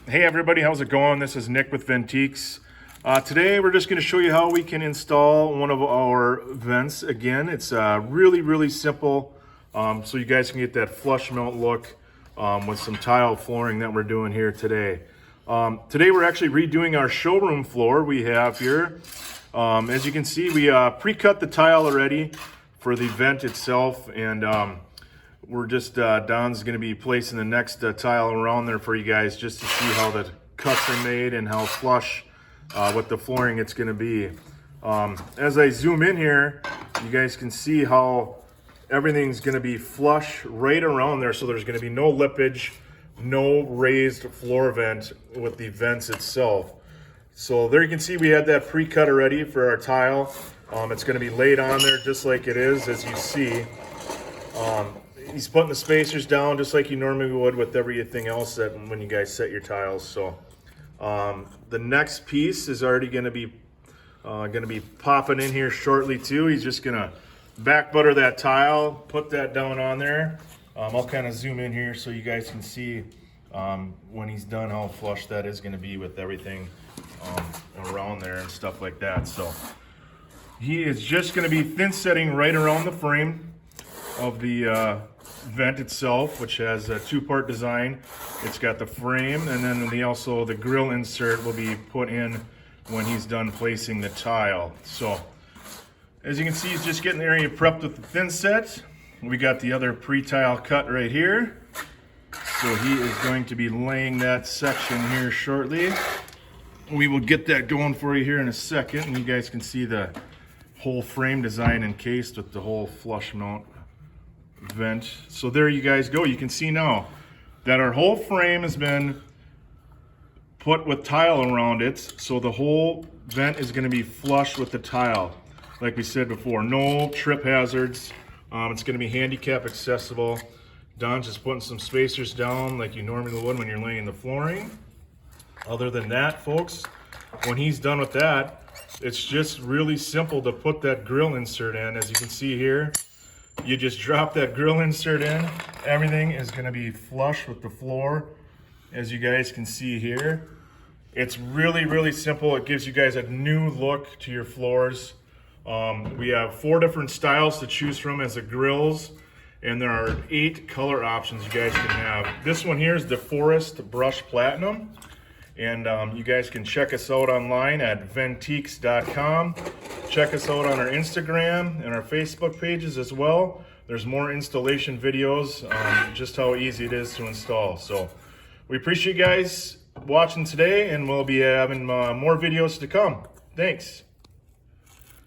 Hey everybody, how's it going? This is Nick with Ventiques. Today we're just going to show you how we can install one of our vents. Again, it's really simple, so you guys can get that flush mount look with some tile flooring that we're doing here today. Today we're actually redoing our showroom floor we have here. As you can see, we pre-cut the tile already for the vent itself, and we're just, Don's going to be placing the next tile around there for you guys just to see how the cuts are made and how flush with the flooring it's going to be. As I zoom in here, you guys can see how everything's going to be flush right around there, so there's going to be no lippage, no raised floor vent with the vents itself. So there you can see we had that pre-cut already for our tile. It's going to be laid on there just like it is, as you see. He's putting the spacers down just like you normally would with everything else that when you guys set your tiles. So the next piece is already going to be popping in here shortly too. He's just going to back butter that tile, put that down on there. I'll kind of zoom in here so you guys can see when he's done how flush that is going to be with everything around there and stuff like that. So he is just going to be thin setting right around the frame of the vent itself, which has a two-part design. It's got the frame, and then the grill insert will be put in when he's done placing the tile. So as you can see, he's just getting the area prepped with the thin set. We got the other pre-tile cut right here, so he is going to be laying that section here shortly. We will get that going for you here in a second, and you guys can see the whole frame design encased with the whole flush mount vent. So there you guys go. You can see now that our whole frame has been put with tile around it, so the whole vent is going to be flush with the tile. Like we said before, no trip hazards. It's going to be handicap accessible. Don's just putting some spacers down like you normally would when you're laying the flooring. Other than that, folks, when he's done with that, it's just really simple to put that grill insert in. As you can see here, you just drop that grill insert in. Everything is going to be flush with the floor, as you guys can see here. It's really simple. It gives you guys a new look to your floors. We have 4 different styles to choose from as the grills, and there are 8 color options you guys can have. This one here is the Forest Brush Platinum, and you guys can check us out online at ventiques.com. Check us out on our Instagram and our Facebook pages as well. There's more installation videos, just how easy it is to install. So we appreciate you guys watching today, and we'll be having more videos to come. Thanks.